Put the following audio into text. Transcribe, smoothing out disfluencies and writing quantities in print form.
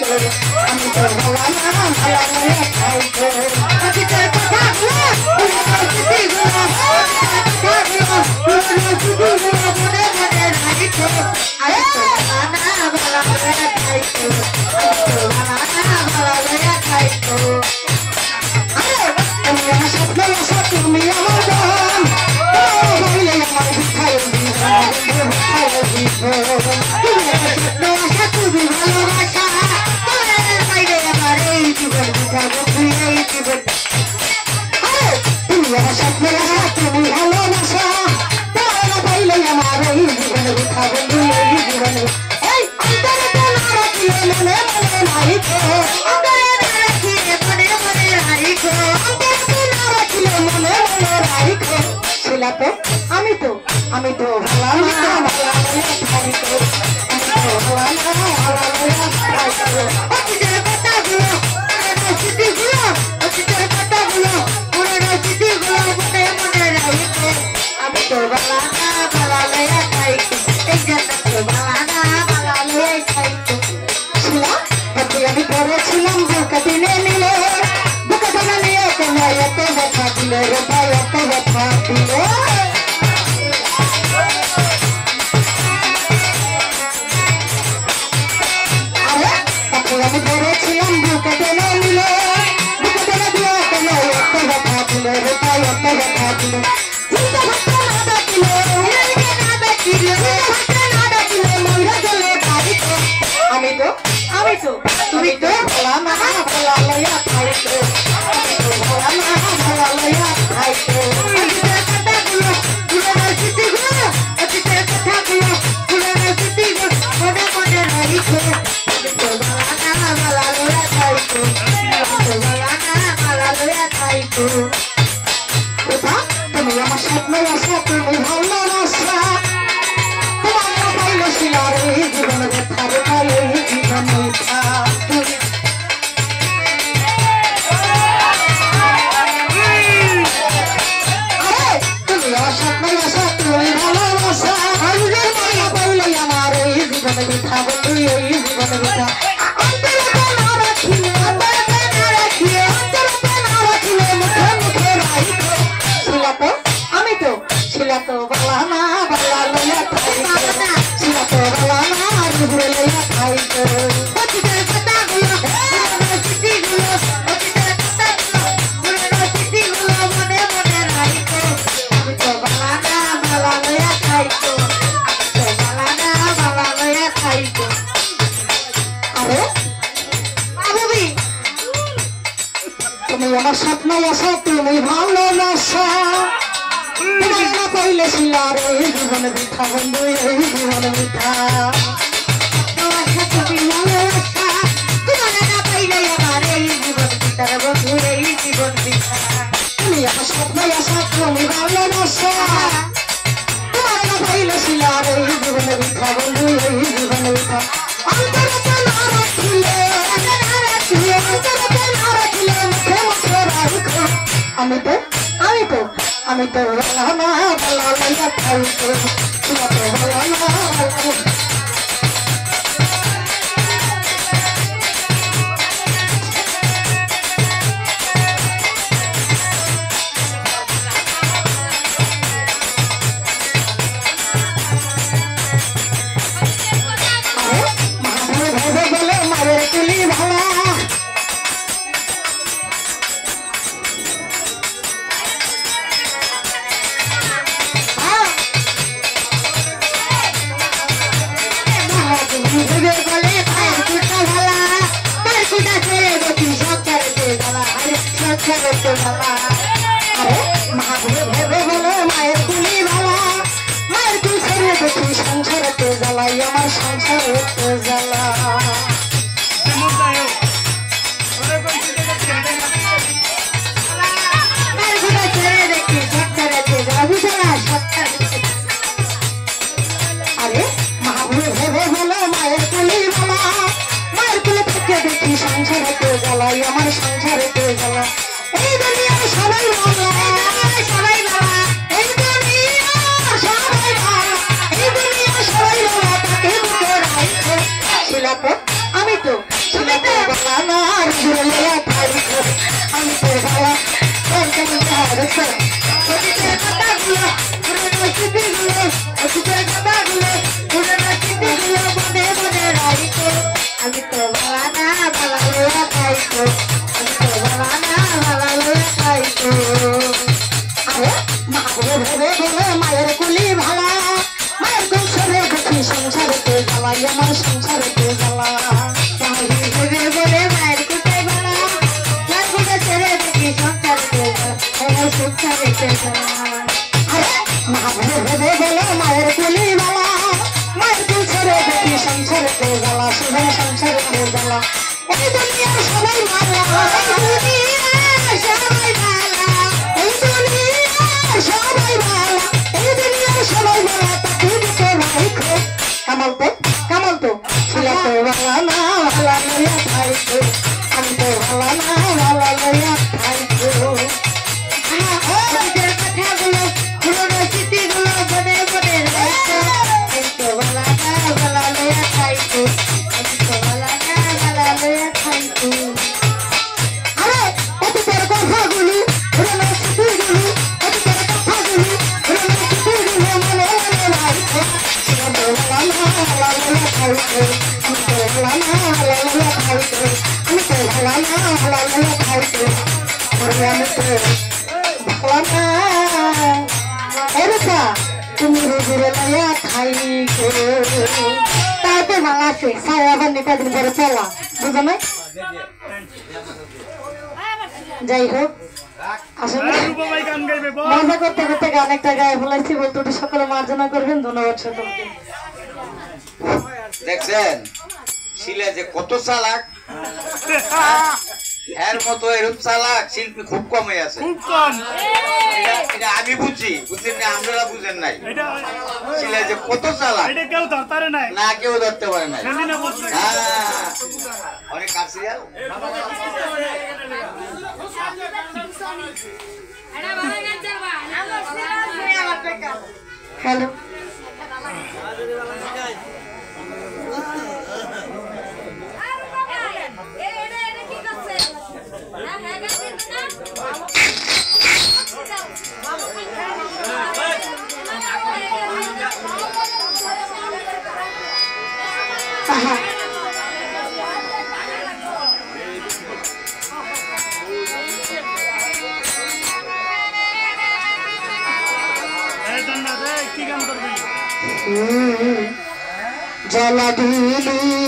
আমি তো ভালো না ভালো লইয়া খাইতো অতীতের কথাগুলো পুরনো স্মৃতিগুলো মনে মনে রাখিতো আমি তো ভালো না ভালো লইয়া খাইতো আমি তো ভালো না ভালো লইয়া খাইতো তুমি আমার স্বপ্ন আশা তুমি আমার গান বললে আমার ভিখায় তুমি আমার স্বপ্ন আশা তুমি ভালোবাসা তোমার বাইরে আমার এই জীবন বিতাবো তুই এই জীবন তুমি আমার স্বপ্ন আশা তুমি ভালোবাসা তোমার বাইরে আমার এই জীবন বিতাবো তুই এই জীবন এই অন্তরে তো না রাখিলে মনে মনে নাই তো অন্তরে না রাখিলে মনে মনে নাই তো অন্তরে তো না রাখিলে মনে মনে নাই তো ছিলা তো আমি তো ভালো না ভালো লইয়া খাইতো আমি তো ভালো না ভালো লইয়া খাইতো অতীতের কথাগুলো পুরনো স্মৃতিগুলো অতীতের কথাগুলো পুরনো স্মৃতিগুলো মনে মনে রাখিতো আমি তো ভালো না ভালো লইয়া খাইতো এই জন্য তো ভালো না ভালো লইয়া খাইতো ছিলা আমি পড়েছিলাম বুকে টেনে নিলে বুকে টেনে নিয়ে তোমায় এত ব্যথা দিল রে ভাই এত ব্যথা দিল আমি পড়েছিলাম বুকে টেনে নিলে বুকে টেনে দিয়ে তোমায় এত ব্যথা দিল রে ভাই এত ব্যথা দিল চিন্তা ভাবতে না ডাকিলে না ডাকিলে না ডাকিলে মরে গেলে বাড়িতে আমি তো তুমি তো ভালো না ভালো লইয়া খাইতো আমি তো ভালো না ভালো লইয়া খাইতো অতীতের কথাগুলো পুরনো স্মৃতিগুলো অতীতের কথাগুলো পুরনো স্মৃতিগুলো মনে মনে রাখিতো আমি তো ভালো না ভালো লইয়া খাইতো আমি তো ভালো না ভালো লইয়া খাইতো তুমি আমার স্বপ্ন আশা তুমি ভালোবাসা তোমার না পাইলে ছিল রে জীবন ব্যথা রে ভাই এই জীবন মিথ্যা তুমি আমার স্বপ্ন আশা তুমি ভালোবাসা নিজের মনে পাইলে আমার এই জীবন মিথ্যা বন্ধু এই জীবন মিথ্যা অন্তরে না রাখিলে মুখে মুখে রাখিতো ছিলা তো ভালো না ভালো লইয়া খাইতো ছিলা তো ভালো না রুহুরে লইয়া খাইতো অতীতের কথাগুলো পুরনো স্মৃতিগুলো অতীতের কথাগুলো পুরনো স্মৃতিগুলো মনে মনে রাখিতো আমি তো ভালো না ভালো লইয়া খাইতো আমি তো ভালো না ভালো লইয়া খাইতো আরে বাবুবি তুমি আমার স্বপ্ন আশা তুমি ভালোবাসা তোমার না পাইলে ছিল রে জীবন মিথ্যা বন্ধু এই জীবন মিথ্যা তুমি ভালোবাসা তোমার না পাইলে আমার এই জীবন মিথ্যা বন্ধু এই জীবন মিথ্যা তুমি আমার স্বপ্ন আশা তুমি ভালোবাসা তোমার না পাইলে ছিল রে জীবন মিথ্যা বন্ধু এই জীবন মিথ্যা অন্তরে তো না রাখিলে মুখে মুখে রাখিতো আমি তো ভালো না ভালো লইয়া খাইতো তুমি তো ভালো না ভালো বলে মারের তুলি ভালো মায়ের তুলি ভালা মায়ের তুই ছেড়ে দেখি সংসারেতে জ্বালাই আমার সংসারেতে জ্বালা ছেড়ে দেখি সংসারেতে আরে মাহবুব ভেবে বলে মায়ের তুলি ভালা মায়ের তুলে থেকে দেখি সংসারেতে জ্বালাই আমার সংসারেতে জ্বালা এই দুনিয়ার সবাই ভালো সবাই ভালো এই দুনিয়ার সবাই ভালো এই দুনিয়ার সবাই ভালো তাকে বুকে রাখো ছিল তো আমি তো ছিল মনের জ্বালা এই দুনিয়ার সবাই মালা এই দুনিয়ার সবাই মালা এই দুনিয়ার সবাই মালা এই দুনিয়ার সবাই মালা তাকে দিতে রাখো কামাল তো ছিলা তো বালা না বালা লইয়া খাইছো আমি তো বালা না বালা লইয়া খাইছো আমাদের কথাগুলো পুরনো স্মৃতিগুলো মনে মনে রাখো আমি তো বালা না বালা লইয়া খাইছো আমি তো বালা না বালা লইয়া খাইছো আরে অতীতের কথাগুলো পুরনো স্মৃতিগুলো অতীতের কথাগুলো পুরনো স্মৃতিগুলো মনে মনে রাখো আমি তো বালা না বালা লইয়া খাইছো আমি তো বালা না বালা লইয়া খাইছো আমি তো বালা না বালা লইয়া খাইছো আমি তো বালা এরকা তুমি রোজের লইয়া খাইছো তাতে ভালো আছে সারা আবার নেতা দিন পরে চলা বুঝো না যাই হোক আসলে মজা করতে করতে গান একটা গায়ে ফেলাইছি বলতে ওটা সকলে মার্জনা করবেন ধন্যবাদ সকলকে দেখছেন শিলা যে কত চালাক এর মতো এরকম চালাক শিল্পী খুব কমে আছে খুব কম এটা আমি বুঝছেন না আপনারা বুঝেন নাই শিলা যে কত চালাক এটা কেউ ধরতে নাই না কেউ ধরতে পারে নাই সেদিনে বলছে অনেক কাছিয়া হ্যালো কি গান করবেন জলা দিলি